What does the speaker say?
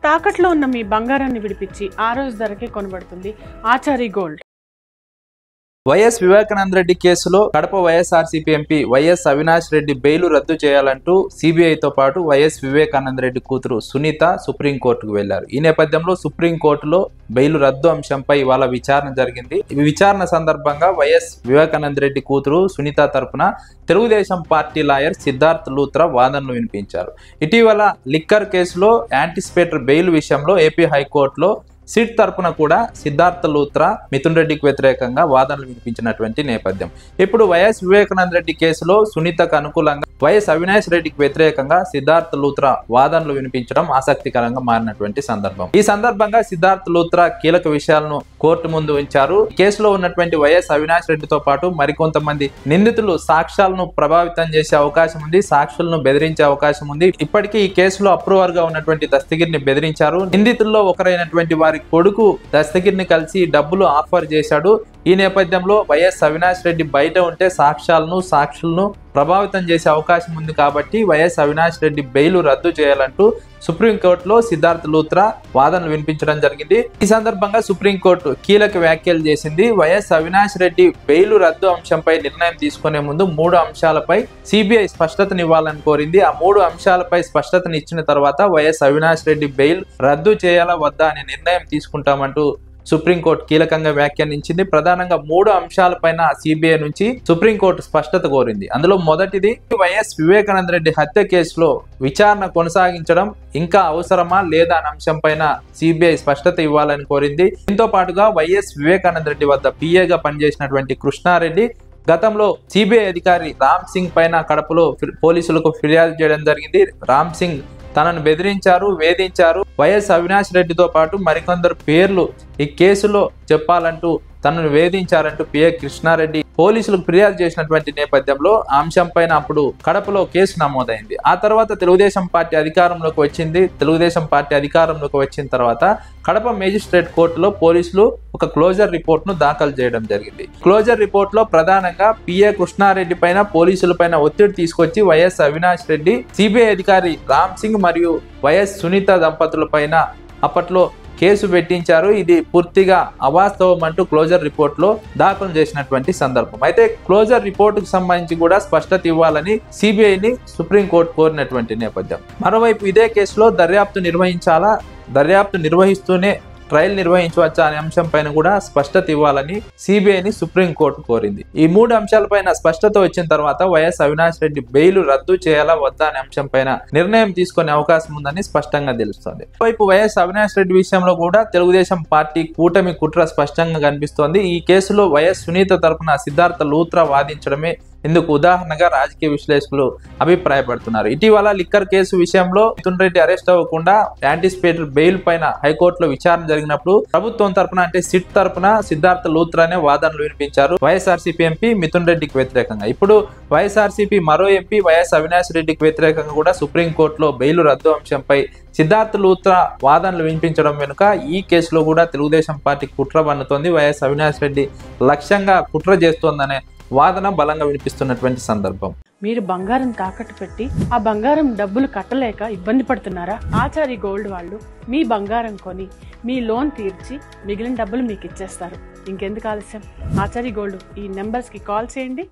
తాకట్లో ఉన్న మీ బంగారాన్ని విడిపించి ఆ రోజు ధరకే కొనబడుతుంది ఆచారి గోల్డ్. వైఎస్ వివేకానంద రెడ్డి కేసులో Kadapa YSRCP MP YS Avinash Reddy bail రద్దు చేయాలంటూ సిబిఐతో పాటు వైఎస్ వివేకానంద రెడ్డి కూతురు సునీత సుప్రీంకోర్టుకు వెళ్లారు. ఈ నేపథ్యంలో సుప్రీంకోర్టులో బెయిల్ రద్దు అంశంపై ఇవాళ విచారణ జరిగింది. ఈ విచారణ సందర్భంగా వైఎస్ వివేకానంద రెడ్డి కూతురు సునీత తరపున తెలుగుదేశం పార్టీ లాయర్ సిద్ధార్థ్ లూత్రా వాదనలు వినిపించారు. ఇటీవల లిక్కర్ కేసులో యాంటిసిపేటరీ బెయిల్ విషయంలో ఏపీ హైకోర్టులో సిట్ తరపున కూడా సిద్ధార్థ్ లూత్రా మిథున్ రెడ్డికి వ్యతిరేకంగా వాదనలు వినిపించినటువంటి నేపథ్యం. ఇప్పుడు వైఎస్ వివేకానంద రెడ్డి కేసులో సునీతకు అనుకూలంగా వైఎస్ అవినాష్ రెడ్డికి వ్యతిరేకంగా సిద్ధార్థ్ లూత్రా వాదనలు వినిపించడం ఆసక్తికరంగా మారినటువంటి సందర్భం. ఈ సందర్భంగా సిద్ధార్థ్ లూత్రా కీలక విషయాలను కోర్టు ముందు ఉంచారు. కేసులో ఉన్నటువంటి వైఎస్ అవినాష్ రెడ్డితో పాటు మరికొంతమంది నిందితులు సాక్ష్యాలను ప్రభావితం చేసే అవకాశం ఉంది, సాక్షులను బెదిరించే అవకాశం ఉంది. ఇప్పటికీ ఈ కేసులో అప్రూవర్ గా ఉన్నటువంటి దస్తగిరిని బెదిరించారు. నిందితుల్లో ఒకరైనటువంటి వారి కొడుకు దస్తగిరిని కలిసి డబ్బులు ఆఫర్ చేశాడు. ఈ నేపథ్యంలో వైఎస్ అవినాష్ రెడ్డి బయట ఉంటే సాక్షులను ప్రభావితం చేసే అవకాశం ఉంది కాబట్టి వైఎస్ అవినాష్ రెడ్డి బెయిల్ రద్దు చేయాలంటూ సుప్రీంకోర్టులో సిద్ధార్థ్ లూత్రా వాదనలు వినిపించడం జరిగింది. ఈ సందర్భంగా సుప్రీంకోర్టు కీలక వ్యాఖ్యలు చేసింది. వైఎస్ అవినాష్ రెడ్డి బెయిల్ రద్దు అంశంపై నిర్ణయం తీసుకునే ముందు 3 అంశాలపై సిబిఐ స్పష్టతనివ్వాలని కోరింది. ఆ 3 అంశాలపై స్పష్టతనిచ్చిన తర్వాత వైఎస్ అవినాష్ రెడ్డి బెయిల్ రద్దు చేయాలా వద్దా అనే నిర్ణయం తీసుకుంటామంటూ సుప్రీంకోర్టు కీలకంగా వ్యాఖ్యానించింది. ప్రధానంగా 3 అంశాలపైన సిబిఐ నుంచి సుప్రీంకోర్టు స్పష్టత కోరింది. అందులో మొదటిది, వైఎస్ వివేకానంద రెడ్డి హత్య కేసులో విచారణ కొనసాగించడం ఇంకా అవసరమా లేదా అనే అంశంపైన సిబిఐ స్పష్టత ఇవ్వాలని కోరింది. దీంతో పాటుగా వైఎస్ వివేకానంద రెడ్డి వద్ద పిఏగా పనిచేసినటువంటి కృష్ణారెడ్డి గతంలో సిబిఐ అధికారి రామ్ సింగ్ పైన కడపలో పోలీసులకు ఫిర్యాదు చేయడం జరిగింది. రామ్ సింగ్ తనను బెదిరించారు, వేధించారు. వైఎస్ అవినాష్ రెడ్డితో పాటు మరికొందరు పేర్లు ఈ కేసులో చెప్పాలంటూ తనను వేధించారంటూ పిఏ కృష్ణారెడ్డి పోలీసులకు ఫిర్యాదు చేసినటువంటి నేపథ్యంలో ఆ అంశం పైన అప్పుడు కడపలో కేసు నమోదైంది. ఆ తర్వాత తెలుగుదేశం పార్టీ అధికారంలోకి వచ్చింది. తెలుగుదేశం పార్టీ అధికారంలోకి వచ్చిన తర్వాత కడప మేజిస్ట్రేట్ కోర్టులో పోలీసులు ఒక క్లోజర్ రిపోర్ట్ ను దాఖలు చేయడం జరిగింది. క్లోజర్ రిపోర్ట్ లో ప్రధానంగా పిఏ కృష్ణారెడ్డి పైన పోలీసుల పైన ఒత్తిడి తీసుకొచ్చి వైఎస్ అవినాష్ రెడ్డి, సిబిఐ అధికారి రామ్ సింగ్ మరియు వైఎస్ సునీత దంపతుల పైన అప్పట్లో కేసు పెట్టించారు. ఇది పూర్తిగా అవాస్తవం అంటూ క్లోజర్ రిపోర్ట్ లో దాఖలు చేసినటువంటి సందర్భం. అయితే క్లోజర్ రిపోర్ట్ కు సంబంధించి కూడా స్పష్టత ఇవ్వాలని సిబిఐని సుప్రీంకోర్టు కోరినటువంటి నేపథ్యం. మరోవైపు ఇదే కేసులో దర్యాప్తు నిర్వహిస్తూనే ట్రయల్ నిర్వహించవచ్చా అనే అంశం పైన కూడా స్పష్టత ఇవ్వాలని సిబిఐని సుప్రీంకోర్టు కోరింది. ఈ 3 అంశాలపైన స్పష్టత వచ్చిన తర్వాత వైఎస్ అవినాష్ రెడ్డి బెయిల్ రద్దు చేయాలా వద్దా అనే అంశం పైన నిర్ణయం తీసుకునే అవకాశం ఉందని స్పష్టంగా తెలుస్తోంది. వైపు వైఎస్ అవినాష్ రెడ్డి విషయంలో కూడా తెలుగుదేశం పార్టీ కూటమి కుట్ర స్పష్టంగా కనిపిస్తోంది. ఈ కేసులో వైఎస్ సునీత తరపున సిద్ధార్థ్ లూత్రా వాదించడమే ఇందుకు ఉదాహరణగా రాజకీయ విశ్లేషకులు అభిప్రాయపడుతున్నారు. ఇటీవల లిక్కర్ కేసు విషయంలో మిథున్ రెడ్డి అరెస్ట్ అవ్వకుండా యాంటిసిపేటరీ బెయిల్ పైన హైకోర్టులో విచారణ జరిగినప్పుడు ప్రభుత్వం తరపున అంటే సిట్ తరపున సిద్ధార్థ్ లూత్రానే వాదనలు వినిపించారు వైఎస్ఆర్సీపీ ఎంపీ మిథున్ రెడ్డికి వ్యతిరేకంగా. ఇప్పుడు వైఎస్ఆర్సీపీ మరో ఎంపీ వైఎస్ అవినాష్ రెడ్డికి వ్యతిరేకంగా కూడా సుప్రీంకోర్టులో బెయిల్ రద్దు అంశంపై సిద్ధార్థ్ లూత్రా వాదనలు వినిపించడం వెనుక ఈ కేసులో కూడా తెలుగుదేశం పార్టీ కుట్ర పన్నుతోంది. వైఎస్ అవినాష్ రెడ్డి లక్ష్యంగా కుట్ర చేస్తోందనే వాదన బలంగా వినిపిస్తున్నటువంటి సందర్భం. మీరు బంగారం తాకట్టు పెట్టి ఆ బంగారం డబ్బులు కట్టలేక ఇబ్బంది పడుతున్నారా? ఆచారి గోల్డ్ వాళ్ళు మీ బంగారం కొని మీ లోన్ తీర్చి మిగిలిన డబ్బులు మీకు ఇచ్చేస్తారు. ఇంకెందుకు ఆలస్యం? ఆచారి గోల్డ్ ఈ నెంబర్స్ కి కాల్ చేయండి.